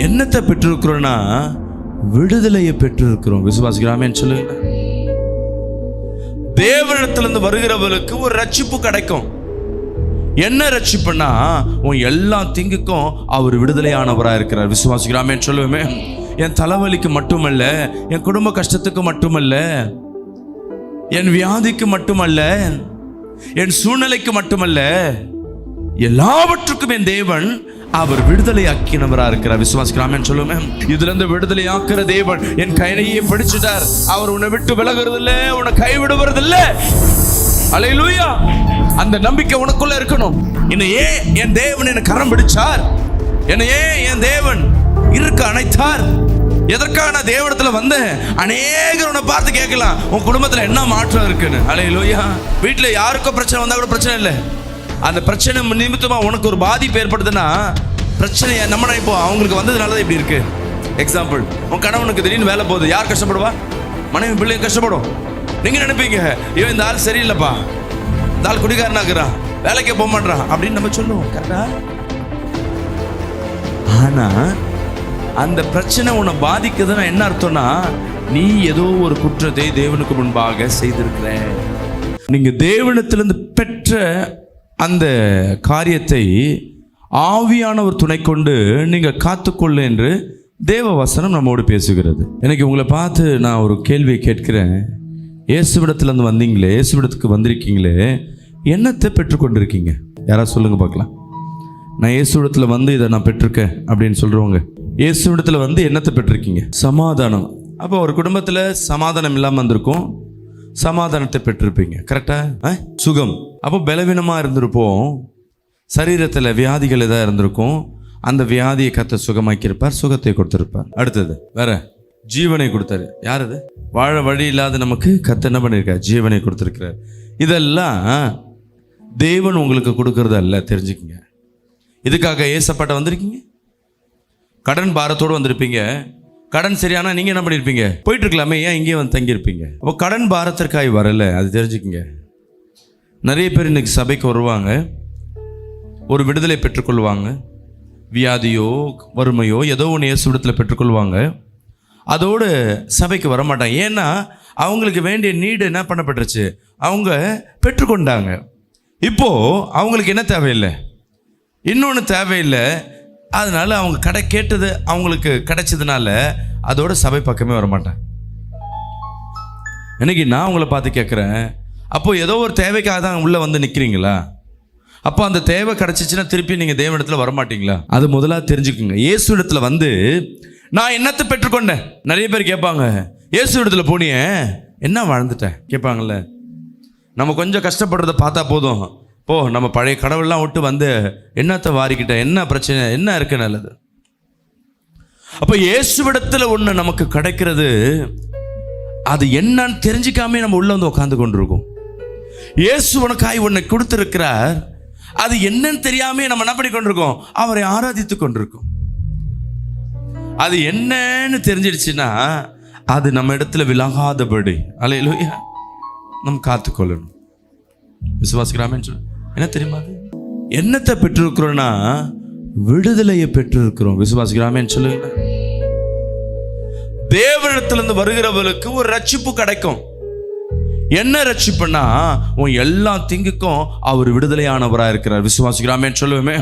என்னத்தை பெற்றிருக்கிறோம்னா விடுதலையை பெற்றிருக்கிறோம். விசுவாசிக்கிறாமேன்னு சொல்லுங்க. தேவனிடத்திலிருந்து வருகிறவர்களுக்கு ஒரு ரட்சிப்பு கிடைக்கும். என்ன ரட்சிப்புன்னா உன் எல்லா திங்குக்கும் அவர் விடுதலையானவராக இருக்கிறார். விசுவாசிக்கிறாமேன்னு சொல்லுவேமே. என் தலைவலிக்கு மட்டுமல்ல, என் குடும்ப கஷ்டத்துக்கு மட்டுமல்ல, என் வியாதிக்கு மட்டுமல்ல, என் சூழ்நிலைக்கு மட்டுமல்ல, எல்லாவற்றுக்கும் என் தேவன் அவர் விடுதலை ஆக்கினவராக இருக்கிறார். விசுவாசிக்கிறாமேன்னு சொல்லுவேன். இதுல இருந்து விடுதலை ஆக்குற தேவன் என் கையிலேயே பிடிச்சிட்டார். அவர் உன்னை விட்டு விலகிறது இல்லை, உன்னை கைவிடுவது இல்லை. அல்லேலூயா. அந்த நம்பிக்கை உனக்குள்ள இருக்கணும். என்னையே என் தேவன் என்னை கரம் பிடிச்சார், என்னையே என் தேவன் இருக்க அணைத்தார். எதற்கான தேவனத்துல வந்து அநேகர் உன்னை பார்த்து கேட்கலாம், உன் குடும்பத்துல என்ன மாற்றம் இருக்குன்னு. அல்லேலூயா. வீட்டுல யாருக்கும் பிரச்சனை வந்தா கூட பிரச்சனை இல்லை. அந்த பிரச்சனை நிமித்தமா உனக்கு ஒரு பாதிப்பு ஏற்படுதுன்னா பிரச்சனையை நம்ம நினைப்போம் அவங்களுக்கு வந்ததுனால இப்படி இருக்கு. எக்ஸாம்பிள், உன் கணவனுக்கு திடீர்னு வேலை போகுது, யார் கஷ்டப்படுவா? மனைவி பிள்ளைங்க கஷ்டப்படும். நீங்க நினைப்பீங்க, ஐயோ இந்த ஆள் சரியில்லைப்பா, இந்த ஆள் குடிகாரனாக்குறான், வேலைக்கே போக மாட்டான் அப்படின்னு நம்ம சொல்லுவோம். கரெக்டா? ஆனா அந்த பிரச்சனை உன்னை பாதிக்குதுன்னா என்ன அர்த்தம்னா நீ ஏதோ ஒரு குற்றத்தை தேவனுக்கு முன்பாக செய்திருக்கிற. நீங்க தேவனிடத்திலிருந்து பெற்ற அந்த காரியத்தை ஆவியானவர் துணை கொண்டு நீங்க காத்துக்கொள்ள என்று தேவ வசனம் நம்மோடு பேசுகிறது. எனக்கு உங்களை பார்த்து நான் ஒரு கேள்வியை கேட்கிறேன். இயேசுவிடத்திலிருந்து வந்தீங்களே, இயேசுவிடத்துக்கு வந்திருக்கீங்களே, என்னத்தை பெற்றுக்கொண்டிருக்கீங்க? யாராவது சொல்லுங்க பார்க்கலாம். நான் இயேசுவிடத்தில் வந்து இதை நான் பெற்றிருக்கேன் அப்படின்னு சொல்றவங்க, இயேசுவிடத்தில் வந்து என்னத்தை பெற்றிருக்கீங்க? சமாதானம். அப்போ ஒரு குடும்பத்தில் சமாதானம் இல்லாமல் வந்திருக்கும், சமாதானத்தை பெற்றிருப்பீங்க. கரெக்டா? சுகம். அப்போ பலவீனமாக இருந்திருப்போம், சரீரத்தில் வியாதிகள் எதாவது இருந்திருக்கும், அந்த வியாதியை கர்த்தர் சுகமாக்கியிருப்பார், சுகத்தை கொடுத்திருப்பார். அடுத்தது வேற ஜீவனை கொடுத்தாரு. யார் அது? வாழ வழி இல்லாத நமக்கு கர்த்தர் என்ன பண்ணியிருக்கார்? ஜீவனை கொடுத்திருக்கிறார். இதெல்லாம் தேவன் உங்களுக்கு கொடுக்கறது அல்ல, தெரிஞ்சுக்கங்க. இதுக்காக ஏசப்பாட்ட வந்திருக்கீங்க. கடன் பாரத்தோடு வந்திருப்பீங்க. கடன் சரியானா நீங்க என்ன பண்ணிருப்பீங்க? போயிட்டு இருக்கலாமே, ஏன் இங்கே வந்து தங்கியிருப்பீங்க? அப்போ கடன் பாரத்திற்காய் வரல, அது தெரிஞ்சுக்கங்க. நிறைய பேர் இன்னைக்கு சபைக்கு வருவாங்க, ஒரு விடுதலை பெற்றுக்கொள்வாங்க, வியாதியோ வறுமையோ ஏதோ ஒன்று இயேசுவிடத்தில் பெற்றுக்கொள்வாங்க, அதோடு சபைக்கு வரமாட்டாங்க. ஏன்னா அவங்களுக்கு வேண்டிய நீடு என்ன பண்ணப்பட்டுருச்சு, அவங்க பெற்றுக்கொண்டாங்க. இப்போ அவங்களுக்கு என்ன தேவையில்லை, இன்னொன்று தேவையில்லை. அதனால அவங்க கேட்டது அவங்களுக்கு கிடைச்சதுனால அதோட சபை பக்கமே வரமாட்டேன். இன்னைக்கு நான் உங்களை பார்த்து கேட்குறேன், அப்போ ஏதோ ஒரு தேவைக்காக தான் உள்ளே வந்து நிற்கிறீங்களா? அப்போ அந்த தேவை கிடைச்சிச்சுன்னா திருப்பி நீங்கள் தேவனிடத்தில் வரமாட்டீங்களா? அது முதலாக தெரிஞ்சுக்குங்க. இயேசு இடத்துல வந்து நான் என்னத்தை பெற்றுக்கொண்டேன். நிறைய பேர் கேட்பாங்க, இயேசு இடத்துல போனியே என்ன வாழ்ந்துட்டேன் கேட்பாங்கல்ல. நம்ம கொஞ்சம் கஷ்டப்படுறத பார்த்தா போதும், போ நம்ம பழைய கடவுள்லாம் விட்டு வந்து என்னத்தை வாரிக்கிட்ட, என்ன பிரச்சனை என்ன இருக்கு நல்லது. அப்போ இயேசுவிடத்தில் ஒன்று நமக்கு கிடைக்கிறது, அது என்னன்னு தெரிஞ்சிக்காமே நம்ம உள்ள வந்து உட்காந்து கொண்டிருக்கோம். இயேசு உனக்காய் ஒன்றை கொடுத்திருக்கிறார், அது என்னன்னு தெரியாமே நம்ம என்ன பண்ணி கொண்டிருக்கோம்? அவரை ஆராதித்து கொண்டிருக்கோம். அது என்னன்னு தெரிஞ்சிடுச்சுன்னா அது நம்ம இடத்துல விலகாதபடி அல்லேலூயா நம்ம காத்துக்கொள்ளணும். விசுவாசிக்கிறாமேன்னு சொல்லு. என்ன தெரியுமா? அது என்னத்தை பெற்றிருக்கிறோம்னா விடுதலையை பெற்றிருக்கிறோம். விசுவாசிக்கிறாமேன்னு சொல்லுங்க. தேவனிடத்திலிருந்து வருகிறவர்களுக்கு ஒரு ரட்சிப்பு கிடைக்கும். என்ன ரட்சிப்புன்னா உன் எல்லா திங்குக்கும் அவர் விடுதலையானவராக இருக்கிறார். விசுவாசிக்கிறாமேன்னு சொல்லுவேமே.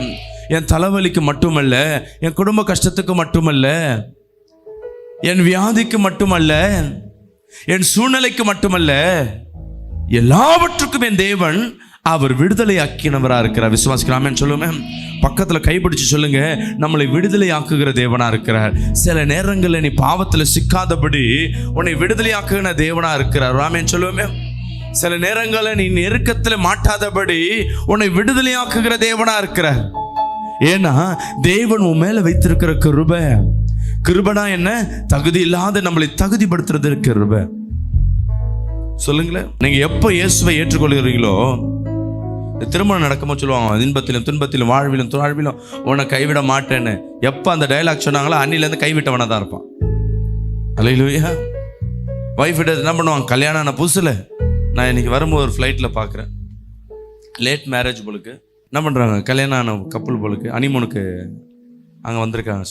என் தலைவலிக்கு மட்டுமல்ல, என் குடும்ப கஷ்டத்துக்கு மட்டுமல்ல, என் வியாதிக்கு மட்டுமல்ல, என் சூழ்நிலைக்கு மட்டுமல்ல, எல்லாவற்றுக்கும் என் தேவன் அவர் விடுதலை ஆக்கினவராக இருக்கிறார். விசுவாசிக்கிறாமேன்னு சொல்லுவேன். பக்கத்தில் கைப்பிடிச்சு சொல்லுங்க, நம்மளை விடுதலை ஆக்குகிற தேவனா இருக்கிறார். சில நேரங்களில் நீ பாவத்தில் சிக்காதபடி உன்னை விடுதலை ஆக்குகிற தேவனா இருக்கிறார். ராமேன்னு சொல்லுவேன். சில நேரங்களில் நீ நெருக்கத்தில் மாட்டாதபடி உன்னை விடுதலை ஆக்குகிற தேவனா இருக்கிறார். ஏன்னா தேவன் உன் மேல வைத்திருக்கிற கிருபை. கிருபைனா என்ன? தகுதி இல்லாத நம்மளை தகுதிப்படுத்துறது கிருபை. சொல்லுங்களேன். நீங்க எப்ப இயேசுவை ஏற்றுக்கொள்கிறீங்களோ, திருமணம் நடக்கும்போது சொல்லுவாங்க, இன்பத்திலும் துன்பத்திலும் வாழ்விலும் தாழ்விலும் உன்னை கைவிட மாட்டேன்னு. எப்போ அந்த டயலாக் சொன்னாங்களோ அன்னிலேருந்து கைவிட்டவனாக தான் இருப்பான். அல்லேலூயா. ஒய்ஃப் கிட்ட என்ன பண்ணுவாங்க, கல்யாணம் ஆன புதுசில் நான் இன்னைக்கு வரும்போது ஒரு ஃப்ளைட்டில் பார்க்குறேன், லேட் மேரேஜ் போலுக்கு என்ன பண்ணுறாங்க, கல்யாணம் ஆன கப்பல் போலுக்கு ஹனிமூனுக்கு அங்கே வந்திருக்காங்க.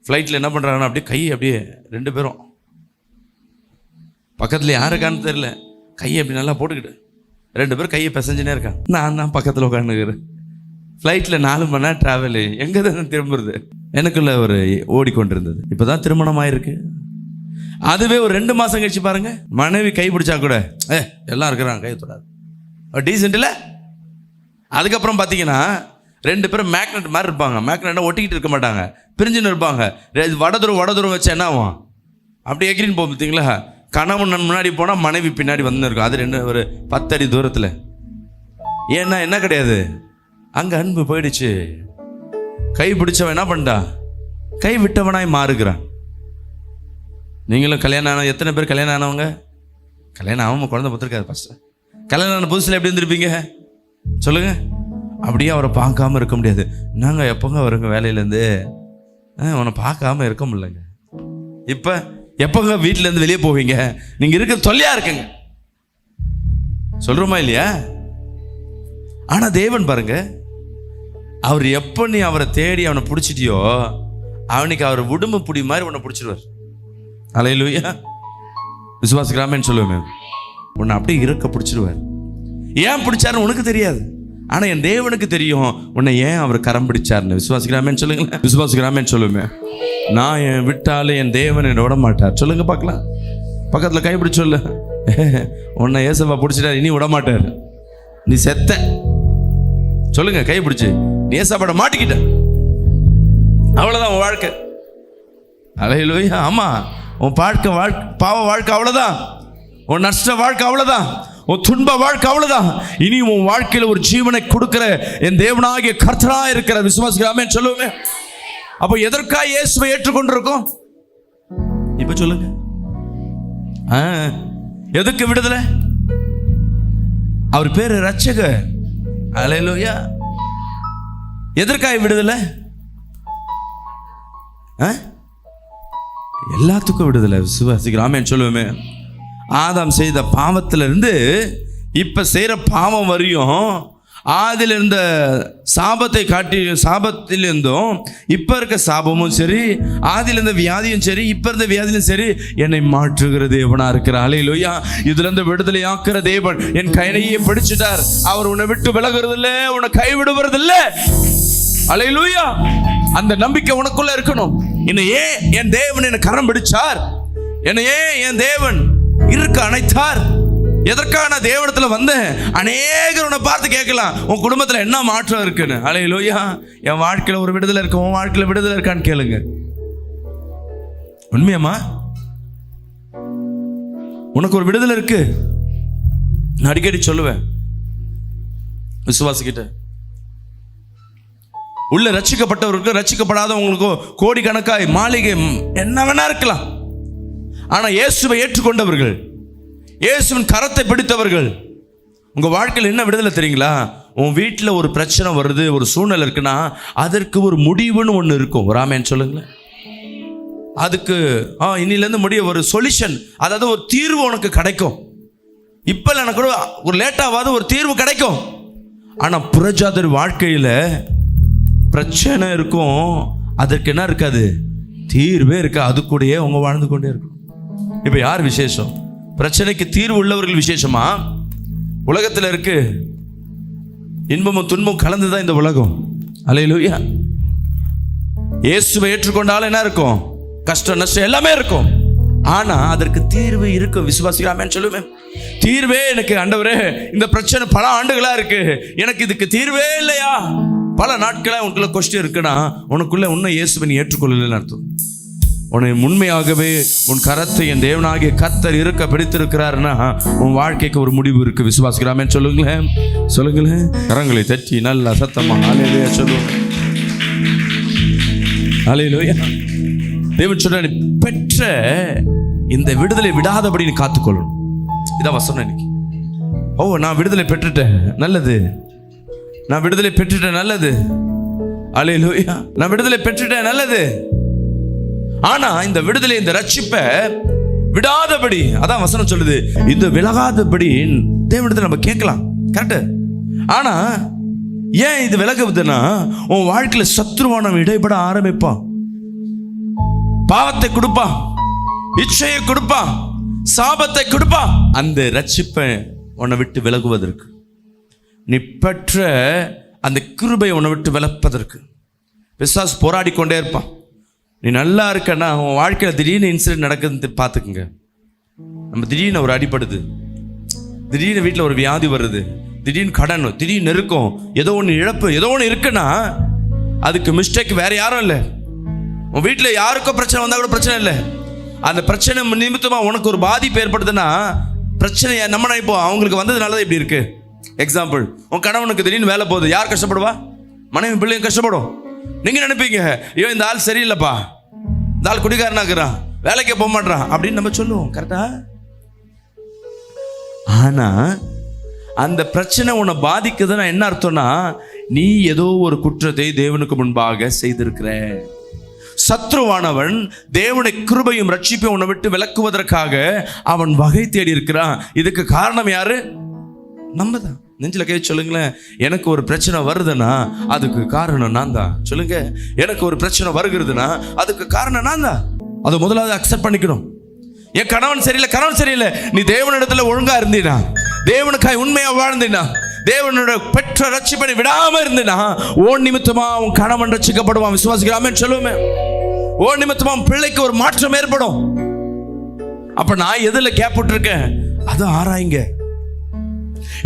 ஃப்ளைட்டில் என்ன பண்ணுறாங்கன்னா அப்படியே கையை அப்படியே 2 பேரும் பக்கத்தில் யாருக்கான்னு தெரியல, கையை அப்படி நல்லா போட்டுக்கிட்டு 2 பேரும் கையை பிசைஞ்சுனே இருக்காங்க. நான் தான் பக்கத்தில் உட்காந்துக்கிறேன். ஃப்ளைட்டில் 4 மணி நேரம் ட்ராவலு, எங்கே தான் திரும்புறது எனக்குள்ள ஒரு ஓடிக்கொண்டிருந்தது. இப்போ தான் திருமணம் ஆயிருக்கு. அதுவே ஒரு 2 மாதம் கழிச்சு பாருங்க, மனைவி கை பிடிச்சா கூட எல்லாம் இருக்கிறாங்க, கை தொடாது, டீசென்ட் இல்லை. அதுக்கப்புறம் பார்த்தீங்கன்னா 2 பேரும் மேக்னெட் மாதிரி இருப்பாங்க. மேக்னெட்டை ஒட்டிக்கிட்டு இருக்க மாட்டாங்க, பிரிஞ்சுன்னு இருப்பாங்க. வடதுரம் வச்சு என்ன ஆகும், அப்படி எகிரின்னு போகும் பார்த்தீங்களா. கணவன் முன்னாடி போனால் மனைவி பின்னாடி வந்து இருக்கும். அது ஒரு 10 அடி தூரத்தில். ஏன்னா என்ன கிடையாது, அங்கே அன்பு போயிடுச்சு. கை பிடிச்சவன் என்ன பண்ணா, கை விட்டவனாய் மாறுகிறான். நீங்களும் கல்யாணம் ஆன எத்தனை பேர் கல்யாணம் ஆனவங்க? கல்யாணம் ஆகாம குழந்தை பார்த்துருக்காது. ஃபஸ்ட்டு கல்யாணம் ஆன புதுசில் எப்படி இருந்திருப்பீங்க சொல்லுங்க. அப்படியே அவரை பார்க்காம இருக்க முடியாது. நாங்கள் எப்போங்க வருங்க வேலையிலேருந்து, உன்னை பார்க்காம இருக்க முடியலங்க. இப்போ எப்போங்க வீட்டிலேருந்து வெளியே போவீங்க? நீங்கள் இருக்க தொல்லையாக இருக்குங்க, சொல்கிறோமா இல்லையா? ஆனால் தேவன் பாருங்க, அவர் எப்போ நீ அவரை தேடி அவனை பிடிச்சிட்டியோ, அவனுக்கு அவர் உடும்பு பிடி மாதிரி உன்னை பிடிச்சிடுவார். அல்லேலூயா. விசுவாசிக்கலாமேன்னு சொல்லுவேன். உன்னை அப்படியே இருக்க பிடிச்சிடுவார். ஏன் பிடிச்சாருன்னு உனக்கு தெரியாது, ஆனால் என் தேவனுக்கு தெரியும் உன்னை ஏன் அவர் கரம் பிடிச்சாருன்னு. விசுவாசிக்கலாமேன்னு சொல்லுங்களேன். விசுவாசிக்கலாமேன்னு சொல்லுவேன். நான் என் விட்டாலும் என் தேவன் என்னை விட மாட்டார். சொல்லுங்க பார்க்கலாம். பக்கத்தில் கைப்பிடிச்சு சொல்லு, உன்னை ஏசப்பா பிடிச்சிட்டார், இனி விட மாட்டார், நீ செத்த. சொல்லுங்க கைப்பிடிச்சு, நீ ஏசப்பாட மாட்டிக்கிட்ட, அவ்வளோதான் உன் வாழ்க்கை. அல்லேலூயா. ஆமாம், உன் பாவ வாழ்க்கை அவ்வளோதான், உன் நஷ்ட வாழ்க்கை அவ்வளோதான், உன் துன்ப வாழ்க்கை அவ்வளோதான். இனி உன் வாழ்க்கையில் ஒரு ஜீவனை கொடுக்கிற என் தேவனாகிய கர்த்தராக இருக்கிற விசுவாசிக்கலாமே சொல்லுவோமே. அப்போ எதற்காக இயேசுவை ஏற்றுக்கொண்டிருக்கோம் இப்போ சொல்லுங்க. எதுக்கு விடுதலை? அவர் பேரு ரட்சகர். அல்லேலூயா. எதற்காக விடுதலை? எல்லாத்துக்கும் விடுதலை. விசுவாசிக்கலாமே சொல்லுவோமே. ஆதாம் செய்த பாவத்திலிருந்து இப்ப செய்யற பாவம் வரையும், ஆதில் இருந்த சாபத்திலிருந்தும் இப்ப இருக்க சாபமும் சரி, ஆதில் இருந்த வியாதியும் சரி, இப்ப இருந்த வியாதியும் சரி, என்னை மாற்றுகிற தேவனா இருக்கிற. அல்லேலூயா. இதுல இருந்து விடுதலை ஆக்குற தேவன் என் கையிலேயே பிடிச்சிட்டார். அவர் உன்னை விட்டு விலகுறது இல்லை, உன்னை கைவிடுவது இல்லை. அல்லேலூயா. அந்த நம்பிக்கை உனக்குள்ள இருக்கணும். என்னையே என் தேவன் என்னை கரம் பிடிச்சார், என்னையே என் தேவன் இருக்க அணைத்தார். எதற்காக நான் தேவனத்துல வந்தேன்? அநேகர் உன்னை பார்த்து கேட்கலாம், உன் குடும்பத்துல என்ன மாற்றம் இருக்குன்னு. அல்லேலூயா. என் வாழ்க்கையில ஒரு விடுதலை இருக்கு, உன் வாழ்க்கையில விடுதலை இருக்கான்னு கேளுங்க. உண்மையாமா உனக்கு ஒரு விடுதலை இருக்கு? நான் அடிக்கடி சொல்லுவேன் விசுவாசிக்கிட்ட, உள்ள ரட்சிக்கப்பட்டவர்களுக்கு ரட்சிக்கப்படாதவங்களுக்கும் கோடிக்கணக்காய் மாளிகை என்ன வேணா இருக்கலாம். ஆனா இயேசுவை ஏற்றுக்கொண்டவர்கள், இயேசுவின் கரத்தை பிடித்தவர்கள், உங்க வாழ்க்கையில் என்ன விடுதலை தெரியுங்களா? உன் வீட்டில் ஒரு பிரச்சனை வருது, ஒரு சூழ்நிலை இருக்குன்னா அதற்கு ஒரு முடிவுன்னு ஒன்று இருக்கும். ஒரு ஆமேன்னு சொல்லுங்களேன். அதுக்கு இன்னிலேருந்து முடிய ஒரு சொல்யூஷன், அதாவது ஒரு தீர்வு உனக்கு கிடைக்கும். இப்போ எனக்கு கூட ஒரு லேட்டாவது ஒரு தீர்வு கிடைக்கும். ஆனால் புறஜாதர் வாழ்க்கையில் பிரச்சனை இருக்கும், அதற்கு என்ன இருக்காது, தீர்வே இருக்கா. அது கூடயே அவங்க வாழ்ந்து கொண்டே இருக்கும். இப்போ யார் விசேஷம்? பிரச்சனைக்கு தீர்வு உள்ளவர்கள் விசேஷமா? உலகத்தில் இருக்கு இன்பமும் துன்பமும் கலந்துதான் இந்த உலகம். அல்லேலூயா. இயேசுவை ஏற்றுக்கொண்டாலும் என்ன இருக்கும்? கஷ்டம் நஷ்டம் எல்லாமே இருக்கும். ஆனா அதற்கு தீர்வு இருக்கும். விசுவாசிக்கலாமேன்னு சொல்லுவேன். தீர்வே எனக்கு ஆண்டவரே, இந்த பிரச்சனை பல ஆண்டுகளா இருக்கு, எனக்கு இதுக்கு தீர்வே இல்லையா? பல நாட்களா உனக்குள்ள கொஸ்டின் இருக்குன்னா உனக்குள்ள இன்னும் இயேசுவை நீ ஏற்றுக்கொள்ளலன்னு அர்த்தம். உன்னை உண்மையாகவே உன் கரத்தை என் தேவனாகிய கர்த்தர் இருக்க பிடித்திருக்கிறாருன்னா உன் வாழ்க்கைக்கு ஒரு முடிவு இருக்கு. விசுவாசிக்கலாமே சொல்லுங்களேன். சொல்லுங்களேன். கரங்களை தட்டி நல்லா சத்தமா அல்லேலூயா சொல்லுவோம். அல்லேலூயா. தேவன் சொல்ற, பெற்ற இந்த விடுதலை விடாதபடி நீ காத்துக்கொள்ளணும். இதான் வசனம் இன்னைக்கு. நான் விடுதலை பெற்றுட்டேன், நல்லது. நான் விடுதலை பெற்றுட்டேன், நல்லது. அல்லேலூயா. நான் விடுதலை பெற்றுட்டேன், நல்லது. ஆனா இந்த விடுதலை, இந்த ரட்சிப்பை விடாதபடி, அதான் வசனம் சொல்லுது, இந்த விலகாதபடி தேவனிடத்தில் நம்ம கேட்கலாம், கரெக்ட். ஆனா ஏன் இது விலகுதுன்னா, உன் வாழ்க்கையில சத்ருவானவன் இடைப்பட ஆரம்பிப்பான். பாவத்தை கொடுப்பான், இச்சையை கொடுப்பான், சாபத்தை கொடுப்பான். அந்த ரட்சிப்பை உன்னை விட்டு விலகுவதற்கு, நீ பெற்ற அந்த கிருபை உன்னை விட்டு விலப்பதற்கு பிசாசு போராடி கொண்டே இருப்பான். நீ நல்லா இருக்கன்னா உன் வாழ்க்கையில் திடீர்னு இன்சிடென்ட் நடக்குதுன்னு பார்த்துக்குங்க. நம்ம திடீர்னு ஒரு அடிப்படுது, திடீர்னு வீட்டில் ஒரு வியாதி வருது, திடீர்னு கடன், திடீர்னு நெருக்கம், ஏதோ ஒன்று இழப்பு, ஏதோ ஒன்று இருக்குன்னா அதுக்கு மிஸ்டேக் வேற யாரும் இல்லை. உன் வீட்டில் யாருக்கோ பிரச்சனை வந்தால் கூட பிரச்சனை இல்லை. அந்த பிரச்சனை நிமித்தமாக உனக்கு ஒரு பாதிப்பு ஏற்படுதுன்னா பிரச்சனை நம்ம நினைப்போம் அவங்களுக்கு வந்ததுனால இப்படி இருக்கு. எக்ஸாம்பிள், உன் கணவனுக்கு திடீர்னு வேலை போகுது, யார் கஷ்டப்படுவா? மனைவி பிள்ளைங்க கஷ்டப்படும். நீங்க நினைப்பீங்க, ஐயோ இந்த ஆள் சரியில்லைப்பா, இந்த ஆள் குடிகாரனாக்குறான், வேலைக்கே போக மாட்டான் அப்படின்னு நம்ம சொல்லுவோம். கரெக்டா? ஆனா அந்த பிரச்சனை உன்னை பாதிக்குதுன்னா என்ன அர்த்தம்னா, நீ ஏதோ ஒரு குற்றத்தை தேவனுக்கு முன்பாக செய்திருக்கிற. சத்ருவானவன் தேவனை கிருபையும் ரட்சிப்பையும் உன்னை விட்டு விலக்குவதற்காக அவன் வகை தேடி இருக்கிறான். இதுக்கு காரணம் யாரு? நம்ம தான். நெஞ்சில கை சொல்லுங்களேன், எனக்கு ஒரு பிரச்சனை வருதுன்னா அதுக்கு காரணம் நான் தான். சொல்லுங்க, எனக்கு ஒரு பிரச்சனை வருகிறதுனா அதுக்கு காரணம் நான் தான். அதை முதலாவது அக்செப்ட் பண்ணிக்கணும். என் கணவன் சரியில்லை, கணவன் சரியில்லை, நீ தேவனிடத்துல ஒழுங்கா இருந்தீனா, தேவனுக்காய் உண்மையா வாழ்ந்தீனா, தேவனோட பெற்ற ரட்சிப்பை விடாம இருந்தீனா, ஓன் நிமித்தமா உன் கணவன் ரட்சிக்கப்படுவான். விசுவாசிக்கலாமே சொல்லுவேன். ஓன் நிமித்தமா உன் பிள்ளைக்கு ஒரு மாற்றம் ஏற்படும். அப்ப நான் எதுல கேப் விட்டுருக்கேன் அது ஆராய்ங்க.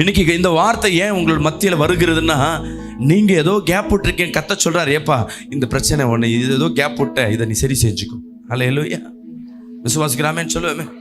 இன்னைக்கு இந்த வார்த்தை ஏன் உங்களோட மத்தியில் வருகிறதுன்னா, நீங்க ஏதோ கேப் விட்டுருக்கேன், கத்த சொல்றாரு, ஏப்பா இந்த பிரச்சனை ஒன்று, இது ஏதோ கேப் விட்ட, இதை நீ சரி செஞ்சுக்கும். அல்லேலூயா. விசுவாசிக்கலாமேன்னு சொல்லுவேன்.